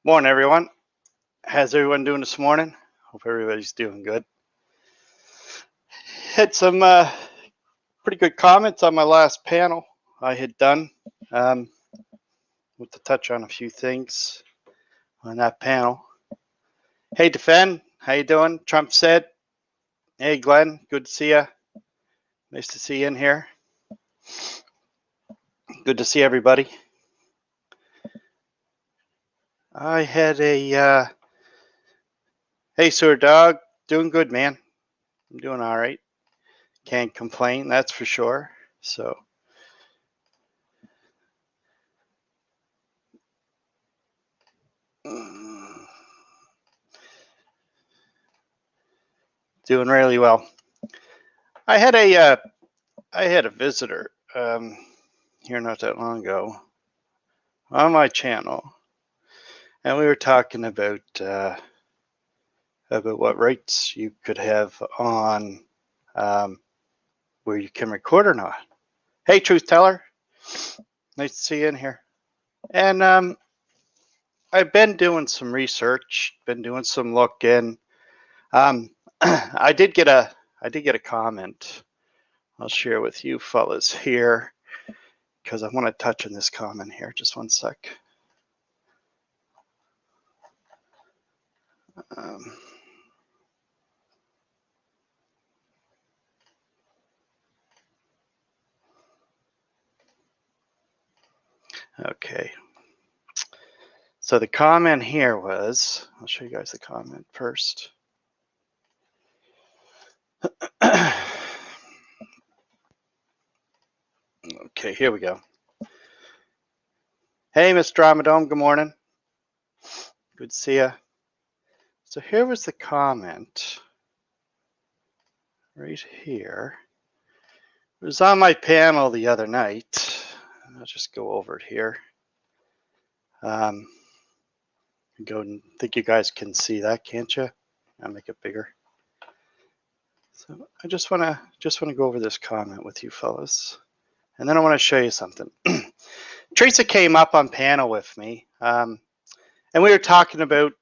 Morning, everyone. How's everyone doing this morning? Hope everybody's doing good. Had some pretty good comments on my last panel I had done. With to touch on a few things on that panel. Hey, Defend, how you doing? Trump said. Hey, Glenn, good to see you. Nice to see you in here. Good to see everybody. I had a hey, Sewer Dog, doing good, man. I'm doing all right. Can't complain, that's for sure. So. Doing really well. I had a visitor here not that long ago on my channel, and we were talking about what rights you could have on where you can record or not. Hey, Truth Teller, nice to see you in here. And I've been doing some research, been doing some looking. I did get a comment. I'll share with you fellas here because I want to touch on this comment here. Just one sec. Okay. So the comment here was, I'll show you guys the comment first. Okay, here we go. Hey, Miss Dramadome, good morning. Good to see you. So here was the comment right here. It was on my panel the other night. I'll just go over it here. Go and think you guys can see that, can't you? I'll make it bigger. So I just want to go over this comment with you fellas, and then I want to show you something. Teresa came up on panel with me, and we were talking about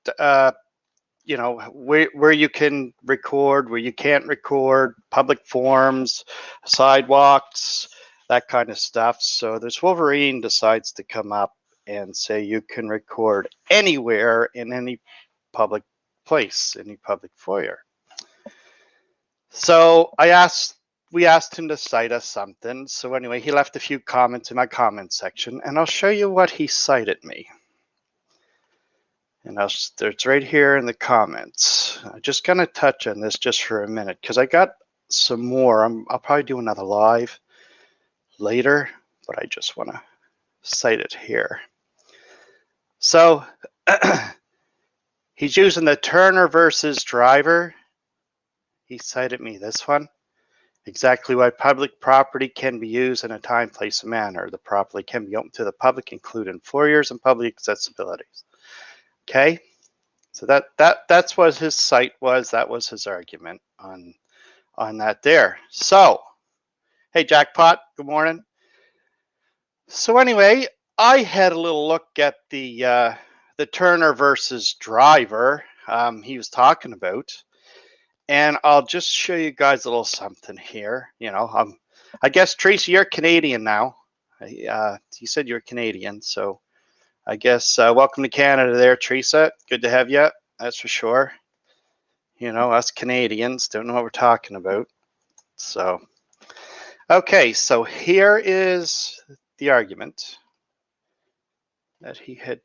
where you can record, where you can't record, public forums, sidewalks, that kind of stuff. So this Wolverine decides to come up and say you can record anywhere in any public place, any public foyer. So we asked him to cite us something. So anyway, he left a few comments in my comment section, and I'll show you what he cited me. And it's right here in the comments. I'm just going to touch on this just for a minute because I got some more. I'll probably do another live later, but I just want to cite it here. So he's using the Turner versus Driver. He cited me this one. Exactly why public property can be used in a time, place, and manner. The property can be open to the public, including foyers and public accessibilities. Okay, so that's what his cite was. That was his argument on that there. So, hey Jackpot, good morning. So anyway, I had a little look at the Turner versus Driver he was talking about, and I'll just show you guys a little something here. I guess Tracy, you're Canadian now. You said you're Canadian, so I guess welcome to Canada there, Teresa. Good to have you, that's for sure. Us Canadians don't know what we're talking about. So, okay, so here is the argument that he had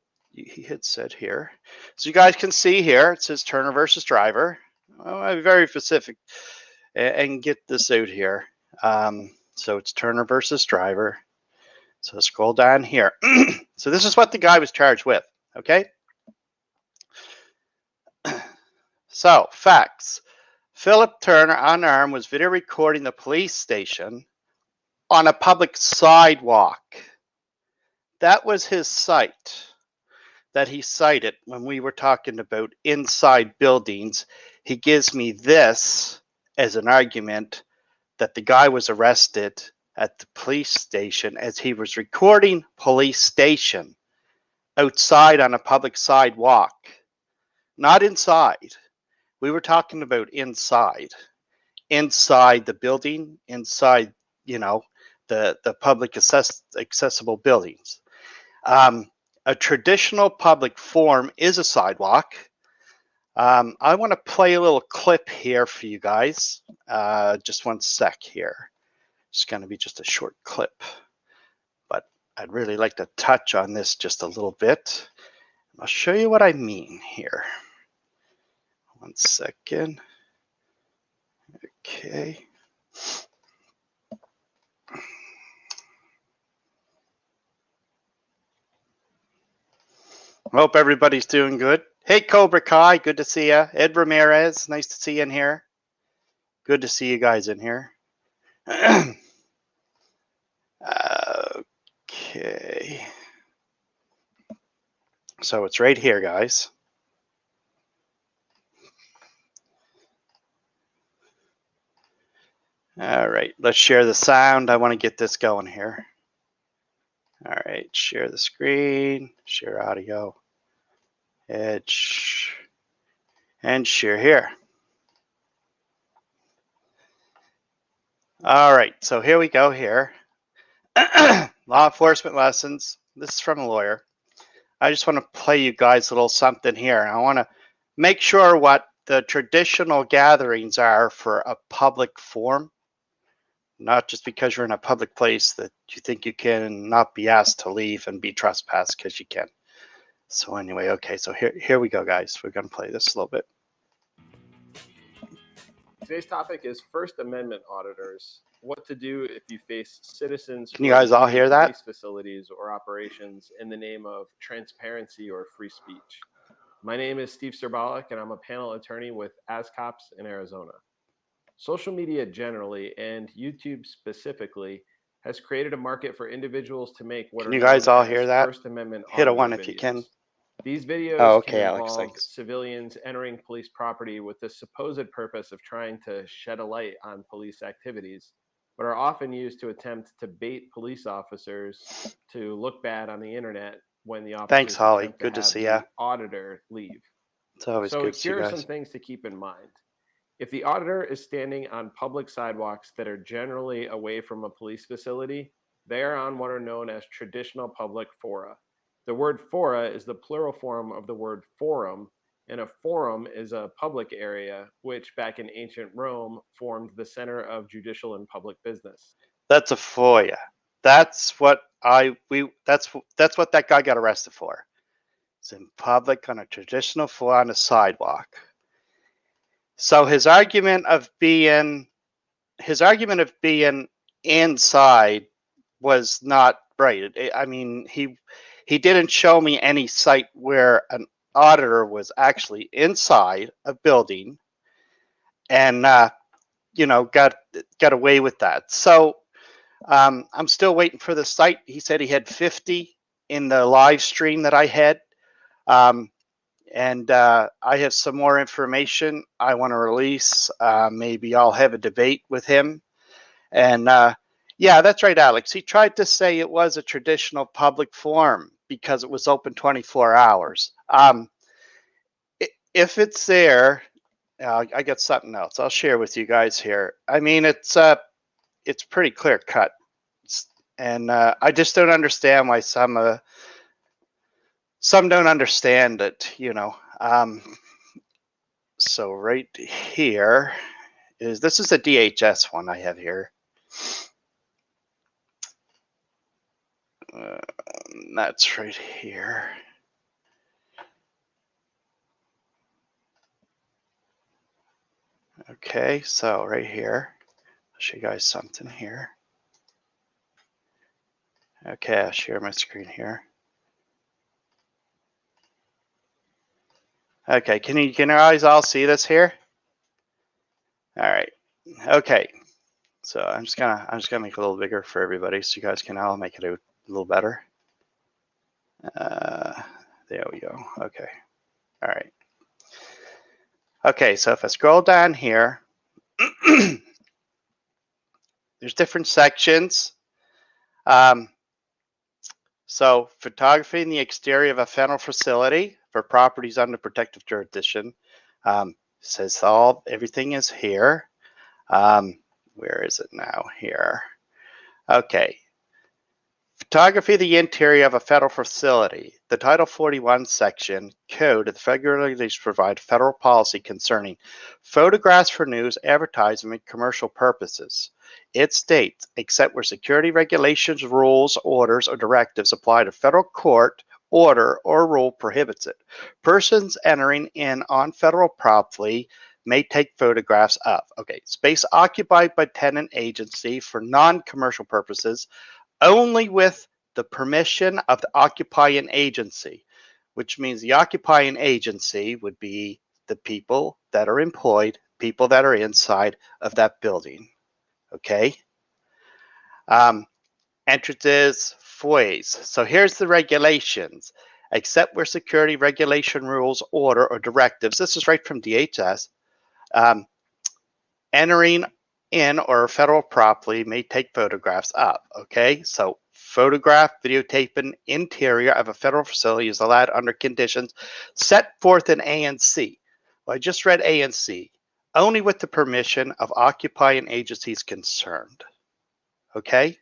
said here. So you guys can see here, it says Turner versus Driver. I'm very specific and get this out here. So it's Turner versus Driver. So scroll down here. So this is what the guy was charged with, okay? So, facts. Philip Turner, unarmed, was video recording the police station on a public sidewalk. That was his cite that he cited when we were talking about inside buildings. He gives me this as an argument that the guy was arrested at the police station as he was recording police station. outside on a public sidewalk, not inside. We were talking about inside the building, inside, you know, the public accessible buildings. A traditional public forum is a sidewalk. I want to play a little clip here for you guys. Just one sec here. It's going to be just a short clip, but I'd really like to touch on this just a little bit. I'll show you what I mean here. One second. Okay. Hope everybody's doing good. Hey, Cobra Kai, good to see you. Ed Ramirez, nice to see you in here. Good to see you guys in here. Okay. So it's right here, guys. All right, let's share the sound. I want to get this going here. All right, share the screen, share audio, edge, and share here. All right, so here we go here. Law enforcement lessons. This is from a lawyer. I just want to play you guys a little something here. I want to make sure what the traditional gatherings are for a public forum. Not just because you're in a public place that you think you can not be asked to leave and be trespassed because you can. So anyway, okay, so here we go, guys. We're going to play this a little bit. Today's topic is First Amendment auditors. What to do if you face citizens Can you guys all hear that? Police facilities or operations in the name of transparency or free speech. My name is Steve Serbalik, and I'm a panel attorney with ASCOPS in Arizona. Social media generally, and YouTube specifically, has created a market for individuals to make what Can you guys all hear that? First Amendment Hit a one videos. if you can. These videos okay, can Alex, involve thanks. civilians entering police property with the supposed purpose of trying to shed a light on police activities, but are often used to attempt to bait police officers to look bad on the internet when the officers Thanks, Holly. Good to see ya. auditor leave. It's always good to see you here are guys. some things to keep in mind. If the auditor is standing on public sidewalks that are generally away from a police facility, they are on what are known as traditional public fora. The word fora is the plural form of the word forum, and a forum is a public area which back in ancient Rome formed the center of judicial and public business. That's a FOIA. That's what that's what that guy got arrested for. It's in public on a traditional floor on a sidewalk. So his argument of being inside was not right. I mean, he didn't show me any site where an auditor was actually inside a building and got away with that. So I'm still waiting for the site. He said he had 50 in the live stream that I had. And I have some more information I want to release. Maybe I'll have a debate with him. And yeah, that's right, Alex. He tried to say it was a traditional public forum because it was open 24 hours. If it's there, I got something else I'll share with you guys here. I mean, it's pretty clear cut. And I just don't understand why some don't understand it, So right here this is a DHS one I have here. That's right here. Okay, so right here, I'll show you guys something here. Okay, I'll share my screen here. Okay, can you guys all see this here? All right. Okay. So I'm just gonna make it a little bigger for everybody so you guys can all make it a little better. There we go. Okay. All right. Okay, so if I scroll down here, there's different sections. So photography in the exterior of a federal facility for properties under protective jurisdiction. Says everything is here. Where is it now? Here. Okay. Photography of the interior of a federal facility. The Title 41 section code of the federal regulations provide federal policy concerning photographs for news, advertisement, commercial purposes. It states, except where security regulations, rules, orders, or directives apply to federal court, order, or rule prohibits it. Persons entering in on federal property may take photographs of, space occupied by tenant agency for non-commercial purposes, only with the permission of the occupying agency, which means the occupying agency would be the people that are employed, people that are inside of that building. Okay. Entrances, foyers. So here's the regulations. Except where security regulation, rules, order, or directives. This is right from DHS. Entering in or federal property may take photographs of. Okay, so photograph, videotaping interior of a federal facility is allowed under conditions set forth in A and C. Well, I just read A and C. Only with the permission of occupying agencies concerned. Okay.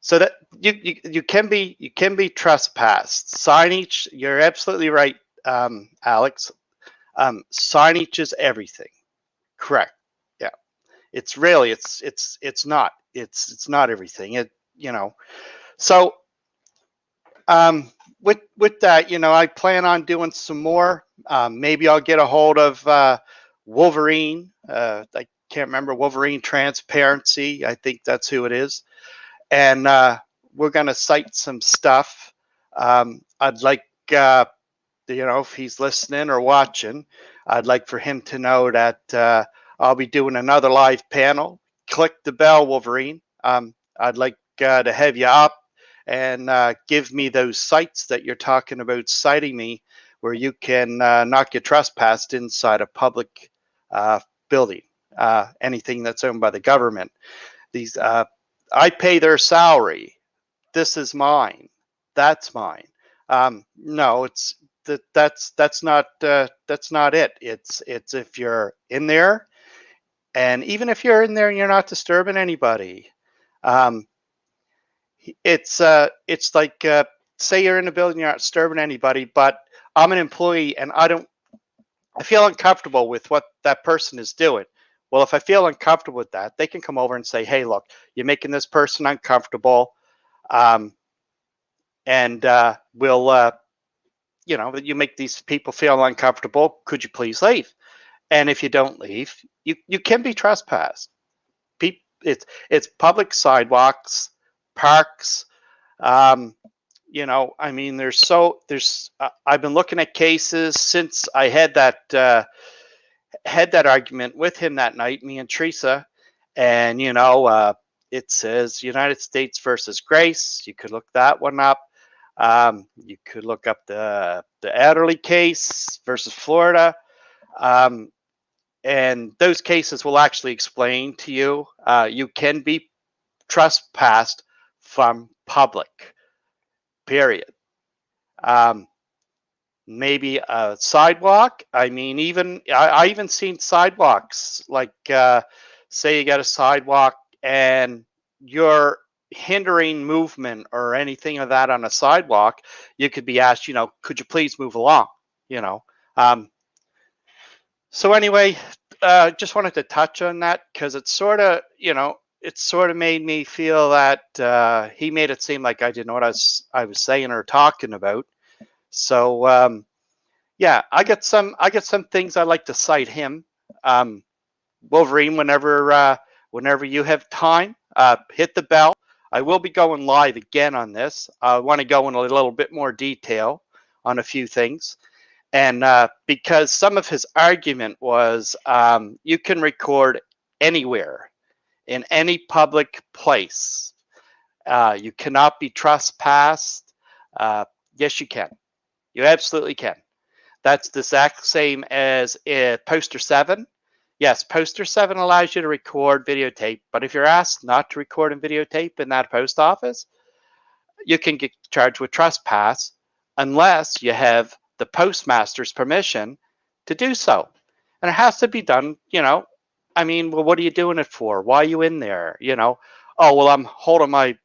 So that you can be trespassed. Signage. You're absolutely right, Alex. Signage is everything. Correct. Yeah. It's really it's not everything. So with that, I plan on doing some more. Maybe I'll get a hold of Wolverine. I can't remember, Wolverine Transparency. I think that's who it is. And we're going to cite some stuff. I'd like, if he's listening or watching, I'd like for him to know that I'll be doing another live panel. Click the bell, Wolverine. I'd like to have you up and give me those sites that you're talking about citing me, where you can not get trespassed inside a public building, anything that's owned by the government. These I pay their salary. This is mine. That's mine. No, that's not it. It's if you're in there, and even if you're in there and you're not disturbing anybody, it's like say you're in a building, you're not disturbing anybody, but I'm an employee and I feel uncomfortable with what that person is doing. Well, if I feel uncomfortable with that, they can come over and say, hey, look, you're making this person uncomfortable. And we'll, you make these people feel uncomfortable. Could you please leave? And if you don't leave, you can be trespassed. It's public sidewalks, parks. I've been looking at cases since I had that argument with him that night, me and Teresa, and it says United States versus Grace. You could look that one up. You could look up the Adderley case versus Florida, and those cases will actually explain to you you can be trespassed from public. Period. Maybe a sidewalk. I mean, I even seen sidewalks, like say you got a sidewalk and you're hindering movement or anything of that on a sidewalk, you could be asked, could you please move along? So anyway, just wanted to touch on that because it's sort of, it sort of made me feel that he made it seem like I didn't know what I was saying or talking about. So yeah, I got some things I like to cite him. Wolverine, whenever you have time, hit the bell. I will be going live again on this. I want to go in a little bit more detail on a few things. And because some of his argument was you can record anywhere in any public place. You cannot be trespassed. Yes, you can. You absolutely can. That's the exact same as poster 7. Yes, Poster 7 allows you to record videotape, but if you're asked not to record and videotape in that post office, you can get charged with trespass unless you have the postmaster's permission to do so. And it has to be done, I mean, well, what are you doing it for? Why are you in there? Oh, well, I'm holding my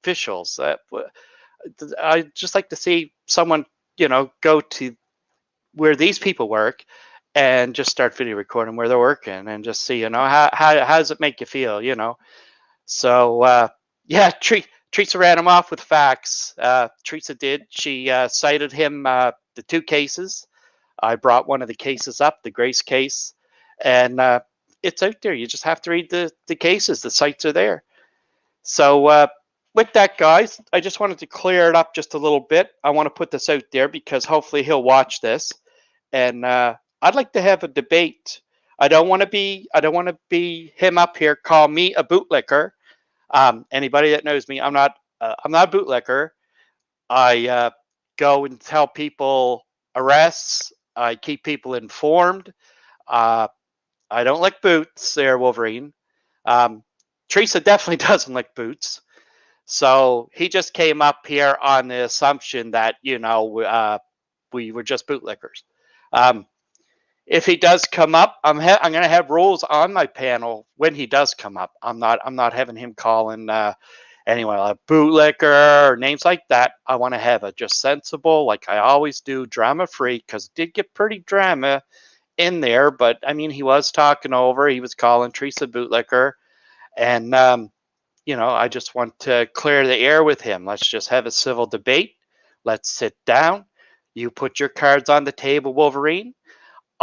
officials. I just like to see someone, go to where these people work and just start video recording where they're working and just see, how does it make you feel, So, yeah, Teresa ran him off with facts. Teresa did. She cited him the 2 cases. I brought one of the cases up, the Grace case, and it's out there. You just have to read the cases. The sites are there. So with that, guys, I just wanted to clear it up just a little bit. I want to put this out there because hopefully he'll watch this, and I'd like to have a debate. I don't want to be him up here call me a bootlicker. Anybody that knows me, I'm not a bootlicker. I go and tell people arrests. I keep people informed. I don't like boots there, Wolverine. Teresa definitely doesn't like boots. So he just came up here on the assumption that, we were just bootlickers. If he does come up, I'm going to have rules on my panel when he does come up. I'm not having him calling anyone a bootlicker or names like that. I want to have a just sensible, like I always do, drama free, because it did get pretty drama in there. But I mean, he was talking over. He was calling Teresa bootlicker, and I just want to clear the air with him. Let's just have a civil debate. Let's sit down. You put your cards on the table, Wolverine.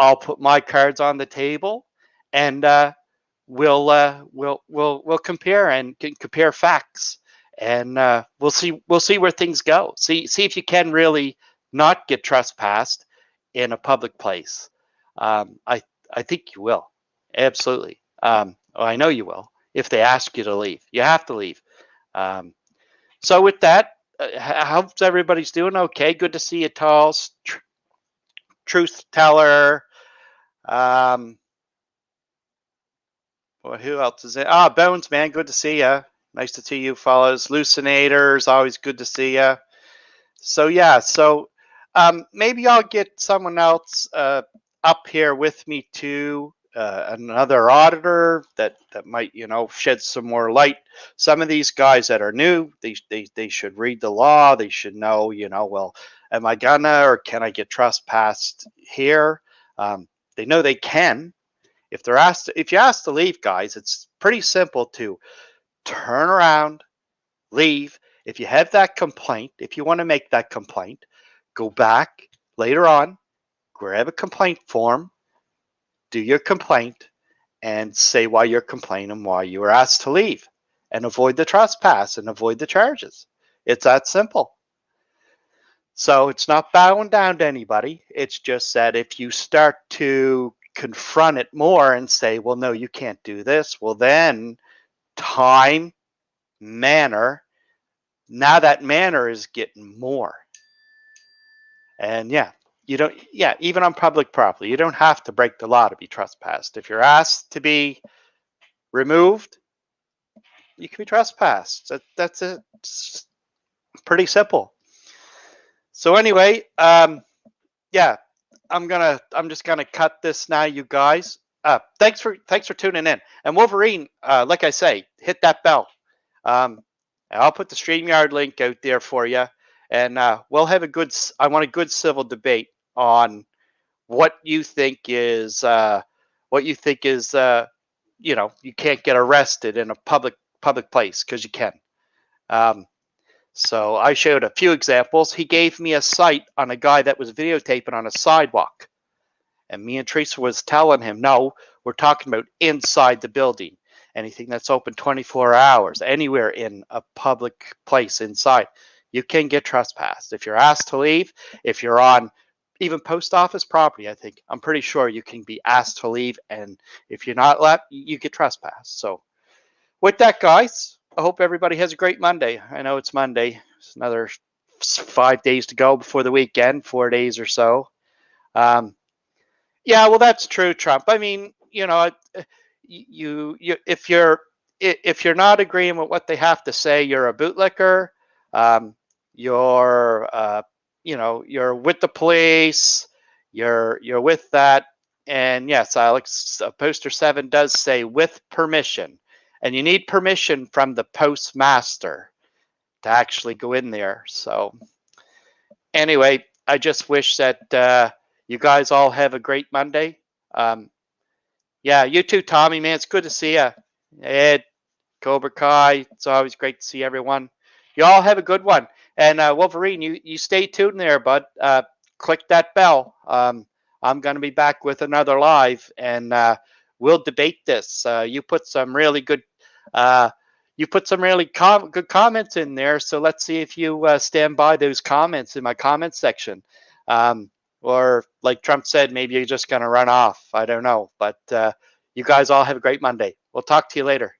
I'll put my cards on the table, and we'll compare and compare facts, and we'll see where things go. See if you can really not get trespassed in a public place. I think you will, absolutely. I know you will. If they ask you to leave, you have to leave. So with that, how's everybody's doing? Okay, good to see you, Talls. Truth teller. Well, who else is it? Bones, man, good to see you. Nice to see you, fellas. Lucinators, always good to see you. So yeah, maybe I'll get someone else up here with me too. Another auditor that might shed some more light. Some of these guys that are new, they should read the law. They should know, well, am I gonna or can I get trespassed here? They know they can. If you ask to leave, guys, it's pretty simple to turn around, leave. If you have that complaint, if you want to make that complaint, go back later on, grab a complaint form, do your complaint, and say why you're complaining, why you were asked to leave, and avoid the trespass and avoid the charges. It's that simple. So it's not bowing down to anybody. It's just that if you start to confront it more and say, well, no, you can't do this, well, then time, manner, now that manner is getting more. And even on public property, you don't have to break the law to be trespassed. If you're asked to be removed, you can be trespassed. That's it. It's pretty simple. So anyway, I'm just gonna cut this now, you guys. Thanks for tuning in. And Wolverine, like I say, hit that bell. I'll put the StreamYard link out there for you, and we'll have I want a good civil debate on what you think is you can't get arrested in a public place, because you can. So I showed a few examples. He gave me a site on a guy that was videotaping on a sidewalk, and me and Teresa was telling him, no, we're talking about inside the building. Anything that's open 24 hours, anywhere in a public place inside, you can get trespassed. If you're asked to leave, if you're on even post office property, I'm pretty sure you can be asked to leave, and if you're not let, you get trespassed. So with that, guys, I hope everybody has a great Monday. I know it's Monday. It's another 5 days to go before the weekend, 4 days or so. Yeah, well, that's true, Trump. I mean, you know, if you're not agreeing with what they have to say, you're a bootlicker. You're you're with the police. You're with that. And yes, Alex, poster 7 does say with permission, and you need permission from the postmaster to actually go in there. So anyway, I just wish that you guys all have a great Monday. Yeah, you too, Tommy, man. It's good to see you. Ed, Cobra Kai, it's always great to see everyone. You all have a good one. And Wolverine, you stay tuned there, bud. Click that bell. I'm going to be back with another live, and we'll debate this. You put some really good good comments in there, so let's see if you stand by those comments in my comments section. Or like Trump said, maybe you're just going to run off. I don't know. But you guys all have a great Monday. We'll talk to you later.